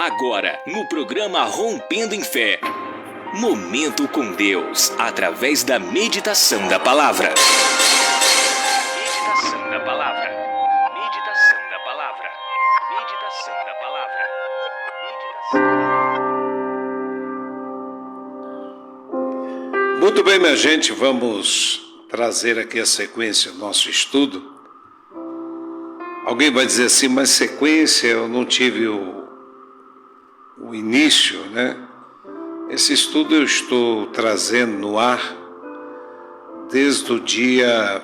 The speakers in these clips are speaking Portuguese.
Agora, no programa Rompendo em Fé. Momento com Deus, através da meditação da palavra. Meditação da palavra. Meditação da palavra. Meditação da palavra. Meditação. Muito bem, minha gente, vamos trazer aqui a sequência do nosso estudo. Alguém vai dizer assim, mas sequência, eu não tive o início, né? Esse estudo eu estou trazendo no ar desde o dia,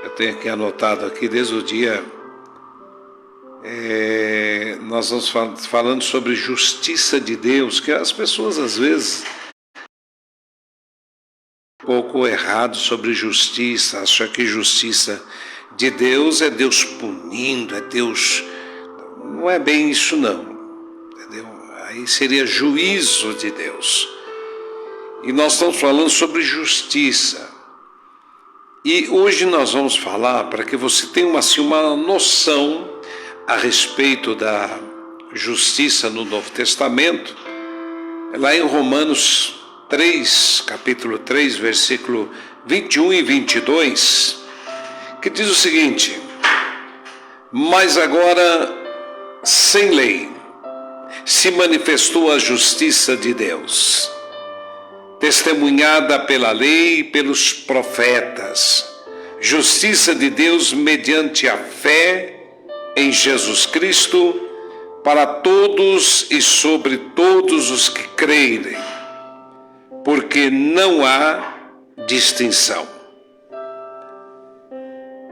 eu tenho aqui anotado aqui, desde o dia, nós vamos falando sobre justiça de Deus, que as pessoas às vezes um pouco errado sobre justiça, acham que justiça de Deus é Deus punindo, é Deus, não é bem isso não. Aí seria juízo de Deus. E nós estamos falando sobre justiça. E hoje nós vamos falar, para que você tenha uma noção a respeito da justiça no Novo Testamento, lá em Romanos 3, capítulo 3, versículo 21 e 22, que diz o seguinte: mas agora, sem lei, se manifestou a justiça de Deus, testemunhada pela lei e pelos profetas, justiça de Deus mediante a fé em Jesus Cristo, para todos e sobre todos os que creem, porque não há distinção.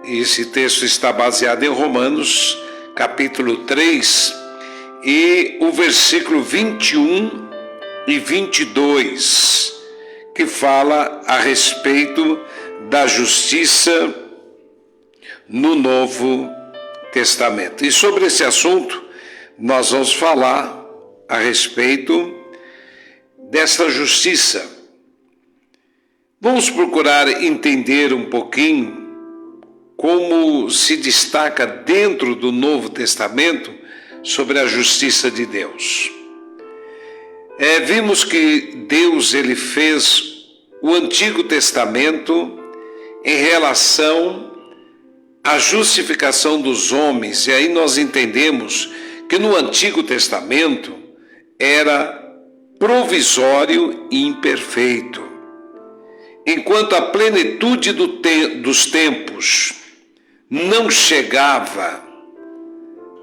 Esse texto está baseado em Romanos, capítulo 3, e o versículo 21 e 22, que fala a respeito da justiça no Novo Testamento. E sobre esse assunto, nós vamos falar a respeito dessa justiça. Vamos procurar entender um pouquinho como se destaca dentro do Novo Testamento sobre a justiça de Deus. Vimos que Deus ele fez o Antigo Testamento em relação à justificação dos homens, e aí nós entendemos que no Antigo Testamento era provisório e imperfeito, enquanto a plenitude dos tempos não chegava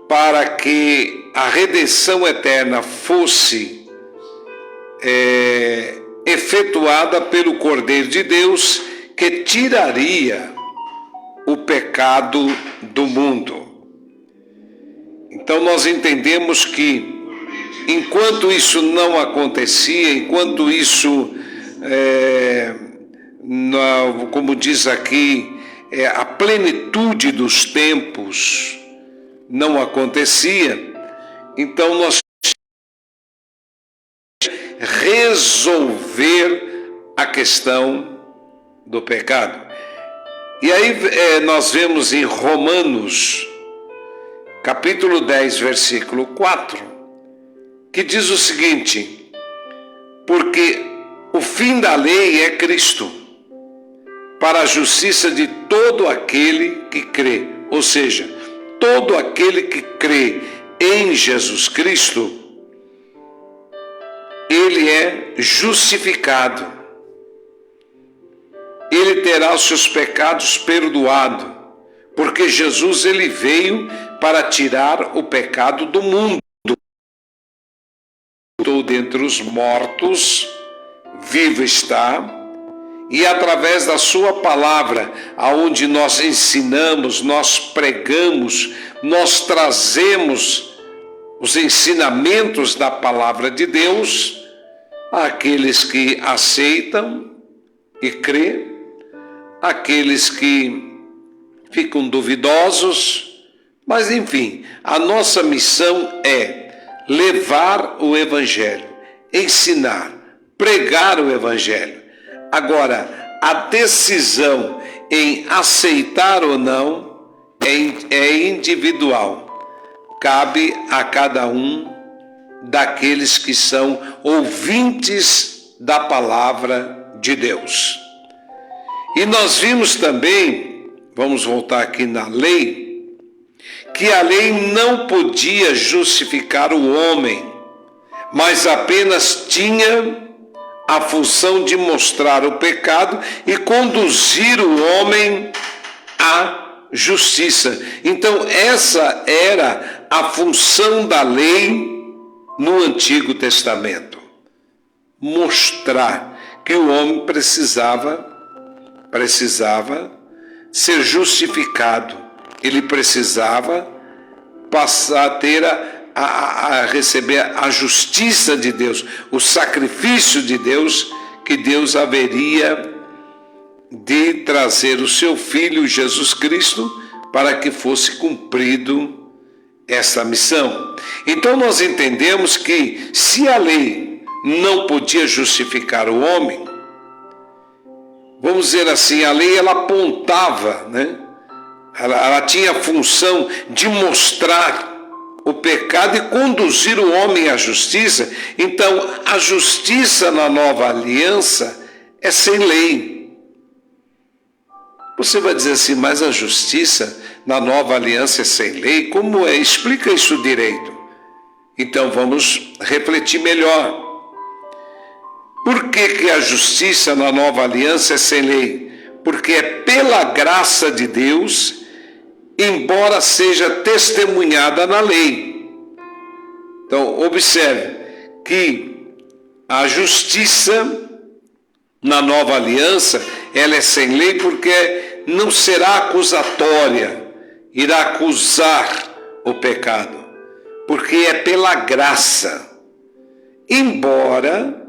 para que a redenção eterna fosse efetuada pelo Cordeiro de Deus, que tiraria o pecado do mundo. Então nós entendemos que enquanto isso não acontecia, enquanto isso, como diz aqui, a plenitude dos tempos não acontecia, então nós resolver a questão do pecado. E aí nós vemos em Romanos, capítulo 10, versículo 4, que diz o seguinte: porque o fim da lei é Cristo, para a justiça de todo aquele que crê, ou seja, todo aquele que crê em Jesus Cristo, ele é justificado. Ele terá os seus pecados perdoados, porque Jesus ele veio para tirar o pecado do mundo. Estou dentre os mortos, vivo está, e através da sua palavra, aonde nós ensinamos, nós pregamos, nós trazemos os ensinamentos da palavra de Deus àqueles que aceitam e crêem, àqueles que ficam duvidosos, mas enfim, a nossa missão é levar o Evangelho, ensinar, pregar o Evangelho. Agora, a decisão em aceitar ou não é individual. cabe a cada um daqueles que são ouvintes da palavra de Deus. E nós vimos também, vamos voltar aqui na lei, que a lei não podia justificar o homem, mas apenas tinha a função de mostrar o pecado e conduzir o homem à justiça. Então, essa era a função da lei no Antigo Testamento. Mostrar que o homem precisava ser justificado. Ele precisava passar a ter a receber a justiça de Deus, o sacrifício de Deus, que Deus haveria de trazer o seu Filho Jesus Cristo para que fosse cumprido essa missão. Então nós entendemos que se a lei não podia justificar o homem, vamos dizer assim, a lei ela apontava, né? Ela tinha a função de mostrar o pecado e conduzir o homem à justiça. Então, a justiça na nova aliança é sem lei. Você vai dizer assim, mas a justiça na nova aliança é sem lei? Como é? Explica isso direito. Então, vamos refletir melhor. Por que a justiça na nova aliança é sem lei? Porque é pela graça de Deus, embora seja testemunhada na lei. Então, observe que a justiça na nova aliança, ela é sem lei porque não será acusatória, irá acusar o pecado, porque é pela graça, embora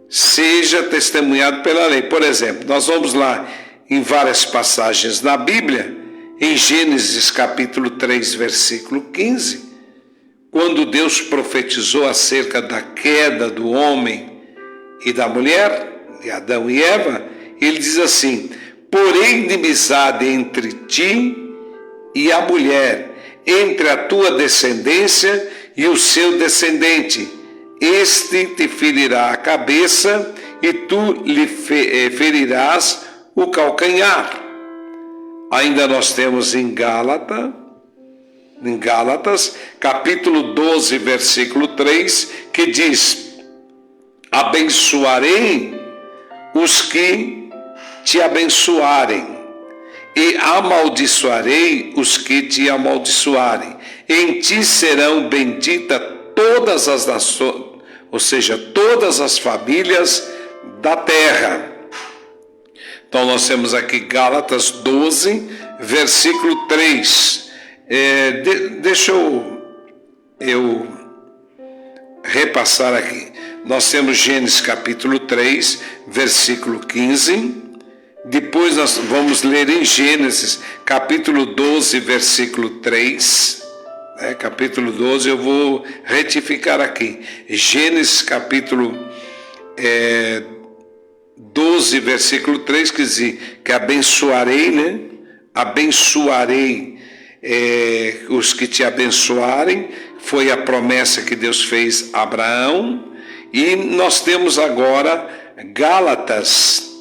seja testemunhado pela lei. Por exemplo, nós vamos lá em várias passagens na Bíblia, em Gênesis capítulo 3, versículo 15, quando Deus profetizou acerca da queda do homem e da mulher, de Adão e Eva, ele diz assim: porém inimizade entre ti e a mulher, entre a tua descendência e o seu descendente, este te ferirá a cabeça e tu lhe ferirás o calcanhar. Ainda nós temos em Gálatas, capítulo 12, versículo 3, que diz: abençoarei os que te abençoarem, e amaldiçoarei os que te amaldiçoarem. Em ti serão benditas todas as nações, ou seja, todas as famílias da terra. Então nós temos aqui Gálatas 12, versículo 3. Deixa eu repassar aqui. Nós temos Gênesis capítulo 3, versículo 15. Depois nós vamos ler em Gênesis capítulo 12, versículo 3. Capítulo 12, eu vou retificar aqui. Gênesis capítulo 12, versículo 3, que diz que abençoarei, né? Abençoarei os que te abençoarem. Foi a promessa que Deus fez a Abraão. E nós temos agora Gálatas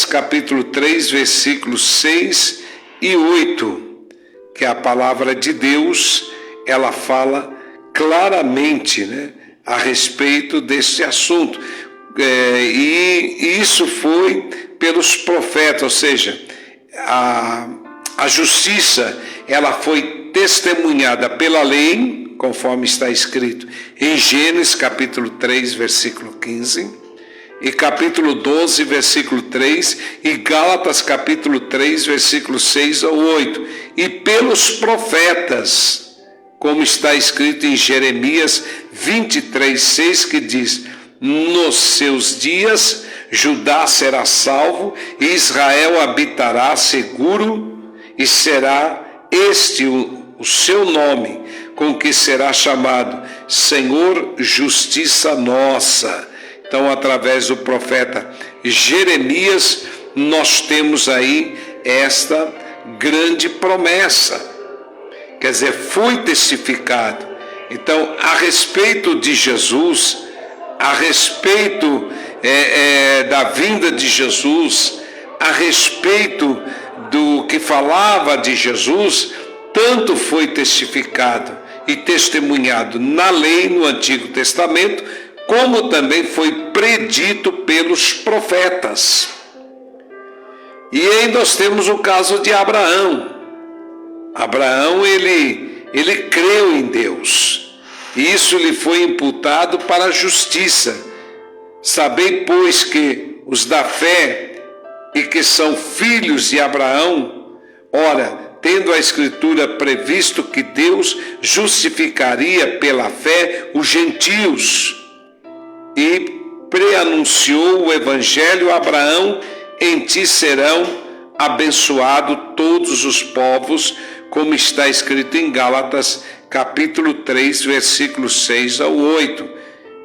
capítulo 3, versículos 6 e 8, que a palavra de Deus, ela fala claramente, né, a respeito desse assunto. E isso foi pelos profetas, ou seja, a justiça, ela foi testemunhada pela lei, conforme está escrito em Gênesis capítulo 3, versículo 15, e capítulo 12, versículo 3, e Gálatas capítulo 3, versículo 6 ao 8, e pelos profetas, como está escrito em Jeremias 23, 6, que diz: nos seus dias Judá será salvo e Israel habitará seguro, e será este o seu nome, com que será chamado Senhor, justiça nossa. Então, através do profeta Jeremias, nós temos aí esta grande promessa, quer dizer, foi testificado. Então, a respeito de Jesus, a respeito da vinda de Jesus, a respeito do que falava de Jesus, tanto foi testificado e testemunhado na lei, no Antigo Testamento, como também foi predito pelos profetas. E aí nós temos o caso de Abraão. Abraão, ele creu em Deus, e isso lhe foi imputado para a justiça. Sabei, pois, que os da fé e que são filhos de Abraão, ora, tendo a Escritura previsto que Deus justificaria pela fé os gentios, e preanunciou o Evangelho a Abraão: em ti serão abençoados todos os povos, como está escrito em Gálatas, capítulo 3, versículos 6 ao 8.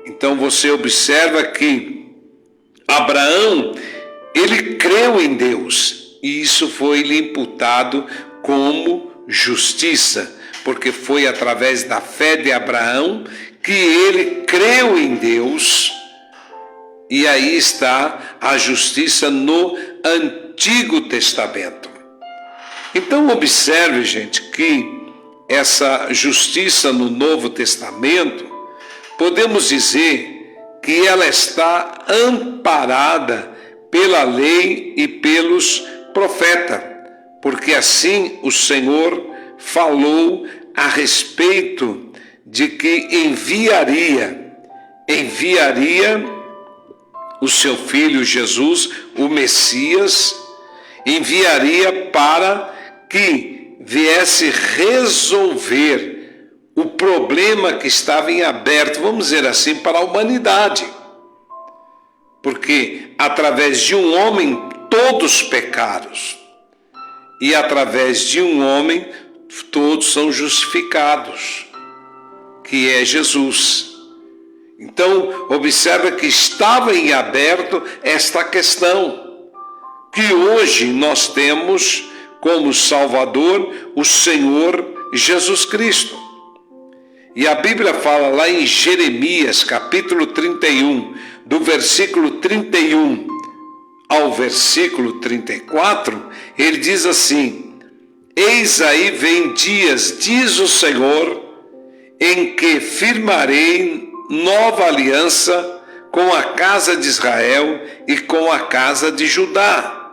Então você observa que Abraão, ele creu em Deus, e isso foi-lhe imputado como justiça, porque foi através da fé de Abraão que ele creu em Deus, e aí está a justiça no Antigo Testamento. Então observe, gente, que essa justiça no Novo Testamento, podemos dizer que ela está amparada pela lei e pelos profetas, porque assim o Senhor falou a respeito de que enviaria o seu filho Jesus, o Messias, enviaria para que viesse resolver o problema que estava em aberto, vamos dizer assim, para a humanidade. Porque através de um homem todos pecaram, e através de um homem todos são justificados, que é Jesus. Então, observa que estava em aberto esta questão, que hoje nós temos como Salvador o Senhor Jesus Cristo. E a Bíblia fala lá em Jeremias, capítulo 31, do versículo 31 ao versículo 34, ele diz assim: eis aí vem dias, diz o Senhor, em que firmarei nova aliança com a casa de Israel e com a casa de Judá,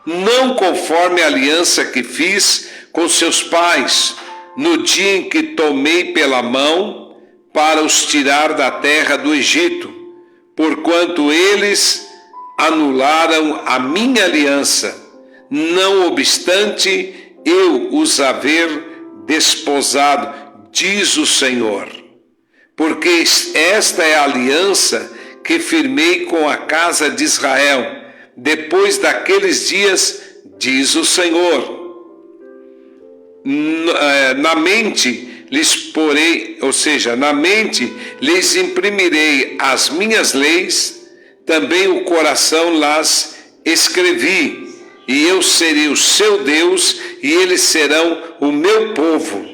não conforme a aliança que fiz com seus pais, no dia em que tomei pela mão para os tirar da terra do Egito, porquanto eles anularam a minha aliança, não obstante eu os haver desposado, diz o Senhor. Porque esta é a aliança que firmei com a casa de Israel, depois daqueles dias, diz o Senhor. Na mente lhes porei, ou seja, na mente lhes imprimirei as minhas leis, também o coração las escrevi, e eu serei o seu Deus, e eles serão o meu povo.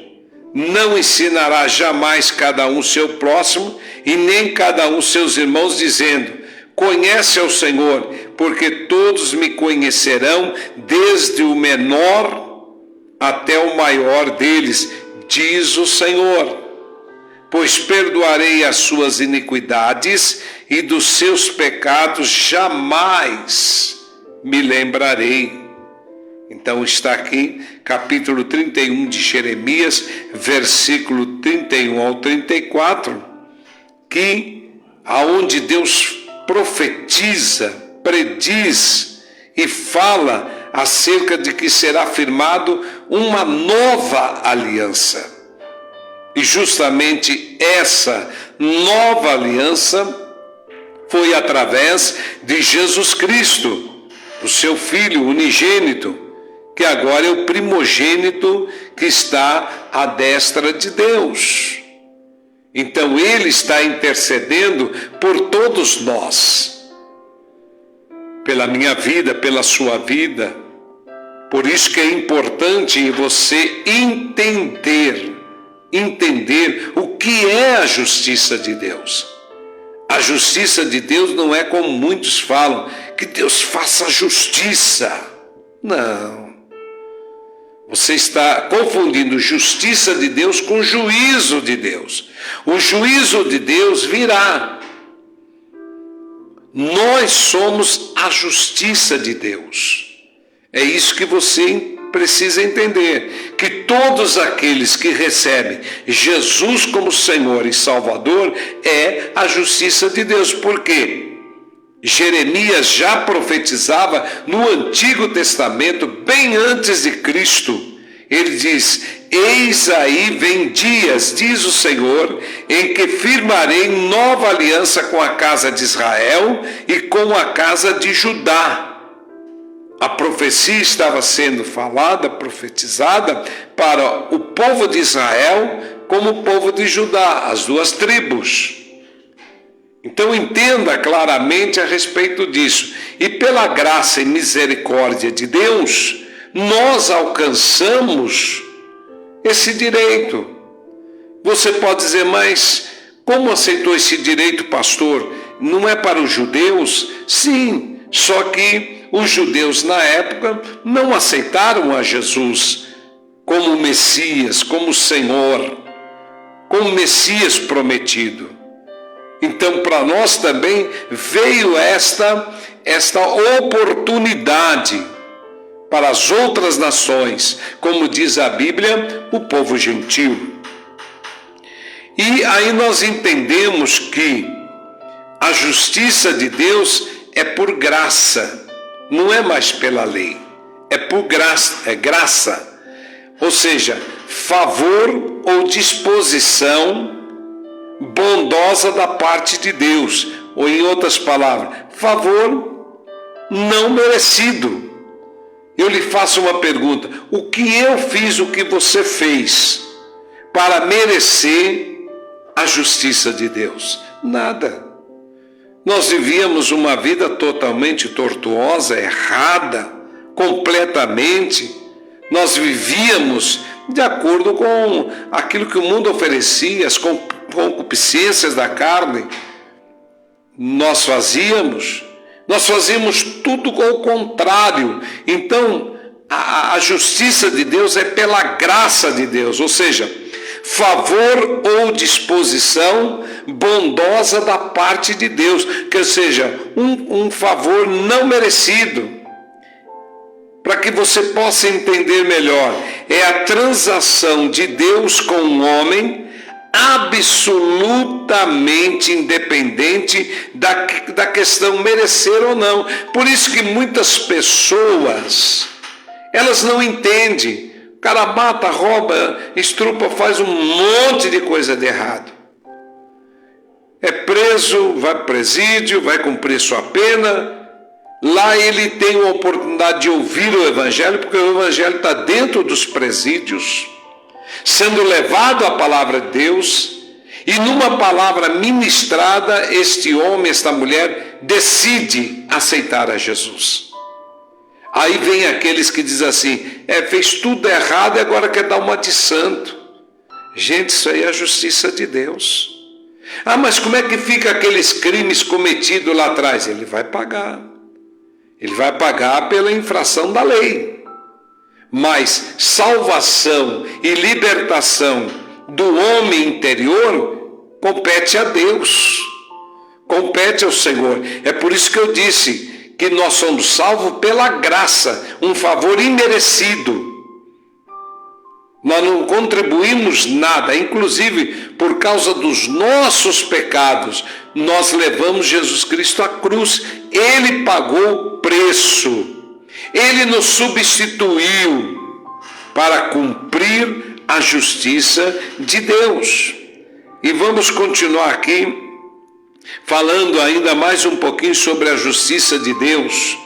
Não ensinará jamais cada um seu próximo, e nem cada um seus irmãos, dizendo: conhece ao Senhor, porque todos me conhecerão, desde o menor até o maior deles, diz o Senhor. Pois perdoarei as suas iniquidades, e dos seus pecados jamais me lembrarei. Então está aqui, capítulo 31 de Jeremias, versículo 31 ao 34, que aonde Deus profetiza, prediz e fala acerca de que será firmado uma nova aliança. E justamente essa nova aliança foi através de Jesus Cristo, o seu Filho unigênito, que agora é o primogênito que está à destra de Deus. Então ele está intercedendo por todos nós, pela minha vida, pela sua vida, Por isso que é importante você entender o que é a justiça de Deus. A justiça de Deus não é como muitos falam, que Deus faça justiça. Não. Você está confundindo justiça de Deus com juízo de Deus. O juízo de Deus virá. Nós somos a justiça de Deus. É isso que você precisa entender, que todos aqueles que recebem Jesus como Senhor e Salvador é a justiça de Deus. Por quê? Jeremias já profetizava no Antigo Testamento, bem antes de Cristo. Ele diz: eis aí vem dias, diz o Senhor, em que firmarei nova aliança com a casa de Israel e com a casa de Judá. A profecia estava sendo falada, profetizada para o povo de Israel como o povo de Judá, as duas tribos. Então entenda claramente a respeito disso. E pela graça e misericórdia de Deus, nós alcançamos esse direito. Você pode dizer, mas como aceitou esse direito, pastor? Não é para os judeus? Sim, só que os judeus na época não aceitaram a Jesus como Messias, como Senhor, como Messias prometido. Então para nós também veio esta oportunidade para as outras nações, como diz a Bíblia, o povo gentil. E aí nós entendemos que a justiça de Deus é por graça, não é mais pela lei, é por graça, é graça, ou seja, favor ou disposição bondosa da parte de Deus, ou em outras palavras, favor não merecido. Eu lhe faço uma pergunta: o que eu fiz, o que você fez para merecer a justiça de Deus? Nada. Nós vivíamos uma vida totalmente tortuosa, errada, completamente. Nós vivíamos de acordo com aquilo que o mundo oferecia, as concupiscências da carne. Nós fazíamos tudo ao contrário. Então, a justiça de Deus é pela graça de Deus, ou seja, favor ou disposição bondosa da parte de Deus, que seja, um favor não merecido. Para que você possa entender melhor, é a transação de Deus com o homem, absolutamente independente da questão merecer ou não. Por isso que muitas pessoas, elas não entendem. O cara mata, rouba, estrupa, faz um monte de coisa de errado. É preso, vai para o presídio, vai cumprir sua pena. Lá ele tem a oportunidade de ouvir o Evangelho, porque o Evangelho está dentro dos presídios, sendo levado a palavra de Deus, e numa palavra ministrada, este homem, esta mulher, decide aceitar a Jesus. Aí vem aqueles que dizem assim, fez tudo errado e agora quer dar uma de santo. Gente, isso aí é a justiça de Deus. Ah, mas como é que fica aqueles crimes cometidos lá atrás? Ele vai pagar. Ele vai pagar pela infração da lei. Mas salvação e libertação do homem interior compete a Deus, compete ao Senhor. É por isso que eu disse que nós somos salvos pela graça, um favor imerecido. Nós não contribuímos nada, inclusive por causa dos nossos pecados, nós levamos Jesus Cristo à cruz. Ele pagou o preço, Ele nos substituiu para cumprir a justiça de Deus. E vamos continuar aqui, falando ainda mais um pouquinho sobre a justiça de Deus.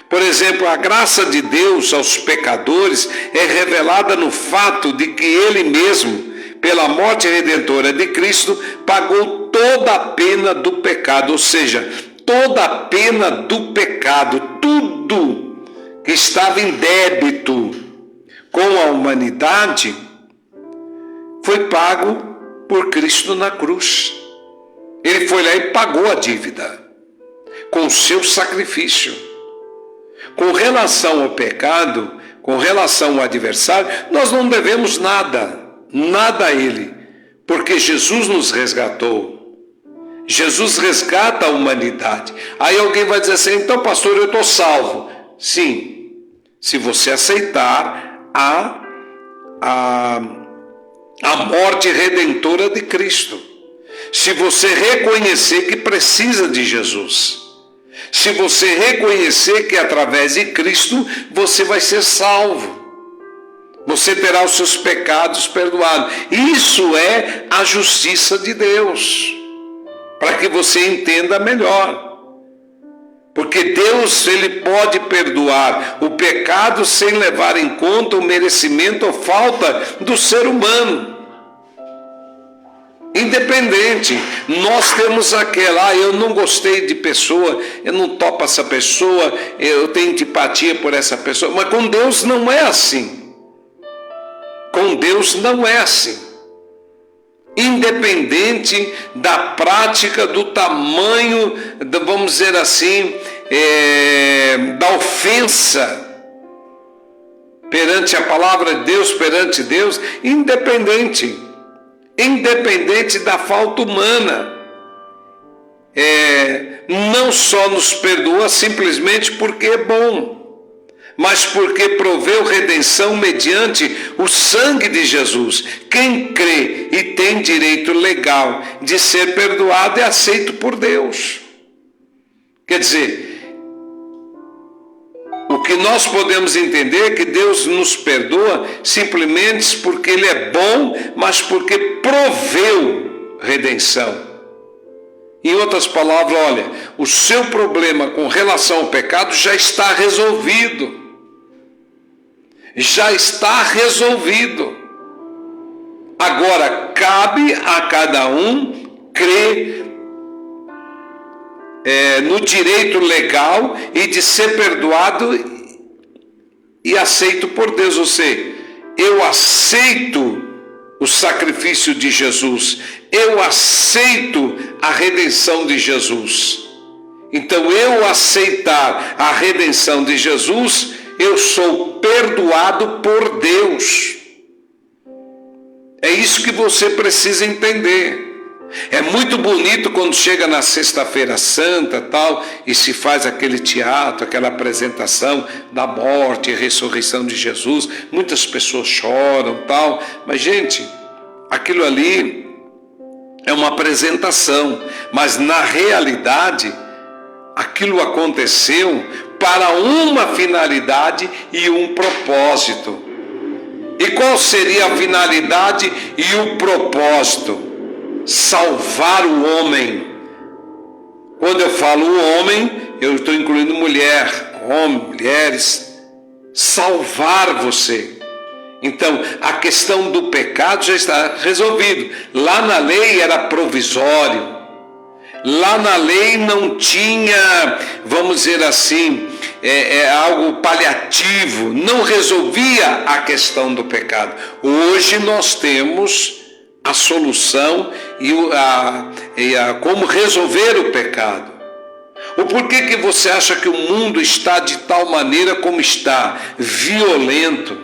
Por exemplo, a graça de Deus aos pecadores é revelada no fato de que Ele mesmo, pela morte redentora de Cristo, pagou toda a pena do pecado, ou seja, toda a pena do pecado, tudo que estava em débito com a humanidade, foi pago por Cristo na cruz. Ele foi lá e pagou a dívida com o seu sacrifício. Com relação ao pecado, com relação ao adversário, nós não devemos nada a ele, porque Jesus nos resgatou. Jesus resgata a humanidade. Aí alguém vai dizer assim, então pastor, eu estou salvo. Sim, se você aceitar a morte redentora de Cristo. Se você reconhecer que precisa de Jesus. Se você reconhecer que através de Cristo você vai ser salvo. Você terá os seus pecados perdoados. Isso é a justiça de Deus. Para que você entenda melhor. Porque Deus, Ele pode perdoar o pecado sem levar em conta o merecimento ou falta do ser humano. Independente, nós temos aquela, eu não gostei de pessoa, eu não topo essa pessoa, eu tenho antipatia por essa pessoa, mas com Deus não é assim. Com Deus não é assim. Independente da prática, do tamanho, vamos dizer assim, da ofensa perante a palavra de Deus, perante Deus, independente da falta humana, não só nos perdoa simplesmente porque é bom, mas porque proveu redenção mediante o sangue de Jesus. Quem crê e tem direito legal de ser perdoado é aceito por Deus. Quer dizer, o que nós podemos entender é que Deus nos perdoa simplesmente porque Ele é bom, mas porque proveu redenção. Em outras palavras, olha, o seu problema com relação ao pecado já está resolvido. Já está resolvido. Agora, cabe a cada um crer no direito legal e de ser perdoado e aceito por Deus. Ou seja, eu aceito o sacrifício de Jesus, eu aceito a redenção de Jesus. Então, eu aceitar a redenção de Jesus, eu sou perdoado por Deus. É isso que você precisa entender. É muito bonito quando chega na Sexta-feira Santa tal, e se faz aquele teatro, aquela apresentação da morte e ressurreição de Jesus. Muitas pessoas choram tal, mas gente, aquilo ali é uma apresentação, mas na realidade aquilo aconteceu para uma finalidade e um propósito. E qual seria a finalidade e o propósito? Salvar o homem. Quando eu falo o homem, eu estou incluindo mulher, homem, mulheres. Salvar você. Então, a questão do pecado já está resolvido. Lá na lei era provisório. Lá na lei não tinha, vamos dizer assim, algo paliativo. Não resolvia a questão do pecado. Hoje nós temos a solução e como resolver o pecado. O porquê que você acha que o mundo está de tal maneira como está? Violento.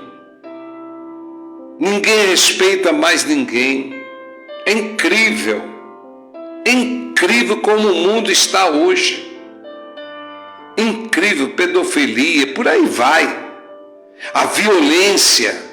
Ninguém respeita mais ninguém. É incrível. É incrível como o mundo está hoje. Incrível, pedofilia, por aí vai. A violência.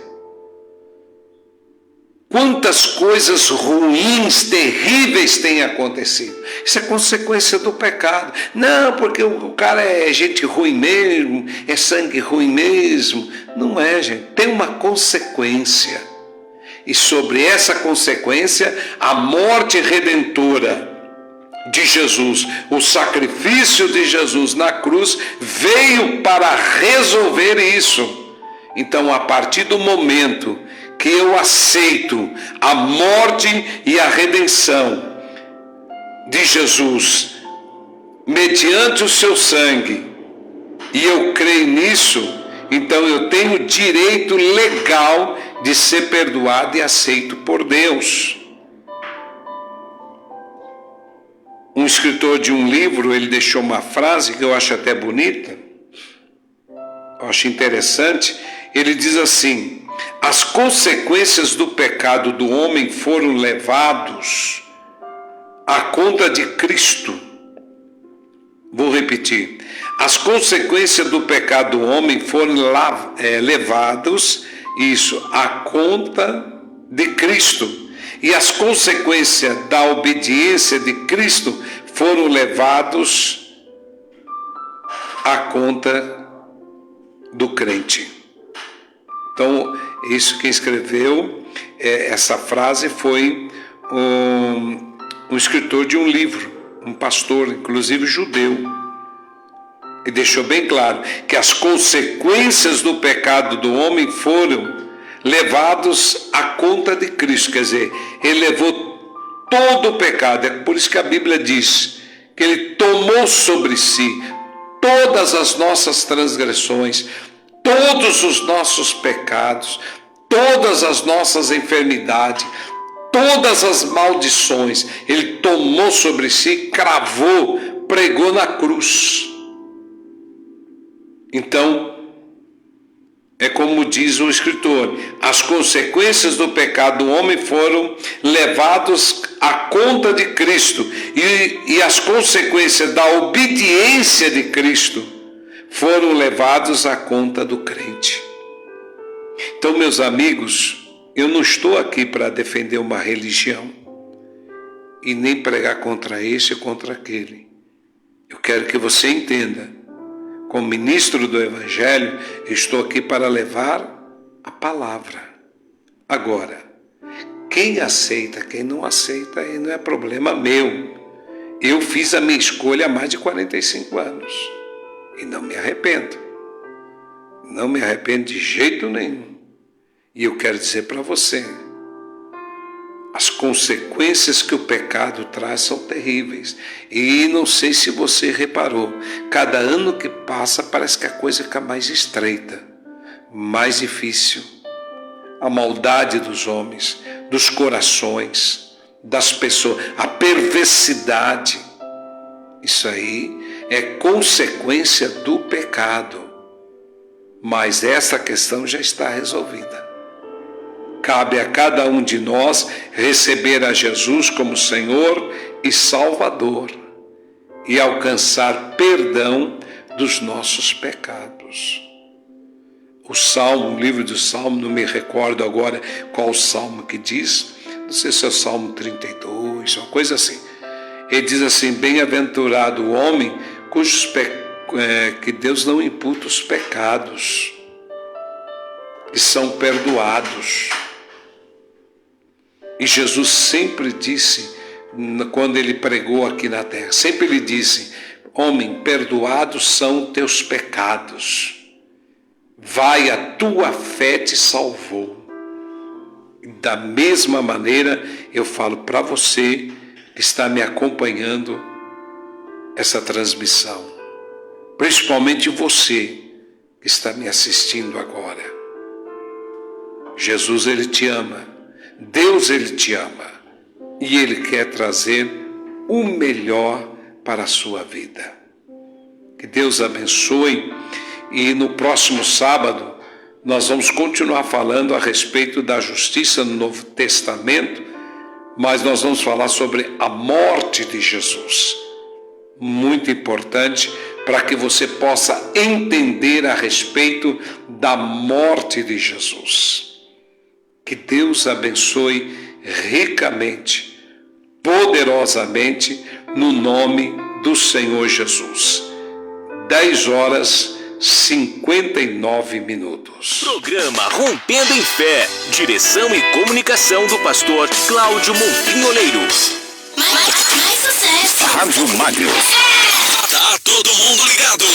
Quantas coisas ruins, terríveis têm acontecido. Isso é consequência do pecado. Não, porque o cara é gente ruim mesmo, é sangue ruim mesmo. Não é, gente. Tem uma consequência. E sobre essa consequência, a morte redentora de Jesus, o sacrifício de Jesus na cruz, veio para resolver isso. Então, a partir do momento que eu aceito a morte e a redenção de Jesus, mediante o seu sangue, e eu creio nisso, então eu tenho direito legal de ser perdoado e aceito por Deus. Um escritor de um livro, ele deixou uma frase que eu acho até bonita, eu acho interessante. Ele diz assim: as consequências do pecado do homem foram levados à conta de Cristo. Vou repetir. As consequências do pecado do homem foram levados, à conta de Cristo. E as consequências da obediência de Cristo foram levados à conta do crente. Então, isso que escreveu essa frase foi um escritor de um livro, um pastor, inclusive judeu. E deixou bem claro que as consequências do pecado do homem foram levados à conta de Cristo. Quer dizer, ele levou todo o pecado. É por isso que a Bíblia diz que ele tomou sobre si todas as nossas transgressões, todos os nossos pecados, todas as nossas enfermidades, todas as maldições. Ele tomou sobre si, cravou, pregou na cruz. Então, é como diz o escritor, as consequências do pecado do homem foram levadas à conta de Cristo, e as consequências da obediência de Cristo foram levadas à conta do crente. Então, meus amigos, eu não estou aqui para defender uma religião e nem pregar contra esse ou contra aquele. Eu quero que você entenda. Como ministro do Evangelho, estou aqui para levar a palavra. Agora, quem aceita, quem não aceita, aí não é problema meu. Eu fiz a minha escolha há mais de 45 anos e não me arrependo. Não me arrependo de jeito nenhum. E eu quero dizer para você, as consequências que o pecado traz são terríveis. E não sei se você reparou, cada ano que passa parece que a coisa fica mais estreita, mais difícil. A maldade dos homens, dos corações, das pessoas, a perversidade, isso aí é consequência do pecado. Mas essa questão já está resolvida. Cabe a cada um de nós receber a Jesus como Senhor e Salvador e alcançar perdão dos nossos pecados. O livro do Salmo, não me recordo agora qual o Salmo que diz, não sei se é o Salmo 32, uma coisa assim. Ele diz assim: bem-aventurado o homem que Deus não imputa os pecados, que são perdoados. E Jesus sempre disse, quando ele pregou aqui na terra, sempre ele disse: homem, perdoados são teus pecados, vai, a tua fé te salvou. Da mesma maneira eu falo para você que está me acompanhando essa transmissão, principalmente você que está me assistindo agora. Jesus, ele te ama. Deus, ele te ama e ele quer trazer o melhor para a sua vida. Que Deus abençoe, e no próximo sábado nós vamos continuar falando a respeito da justiça no Novo Testamento, mas nós vamos falar sobre a morte de Jesus. Muito importante para que você possa entender a respeito da morte de Jesus. Que Deus abençoe ricamente, poderosamente, no nome do Senhor Jesus. 10h59. Programa Rompendo em Fé. Direção e comunicação do pastor Cláudio Monfim-Oleiro. Mais sucesso. Rádio Magno. Tá todo mundo ligado.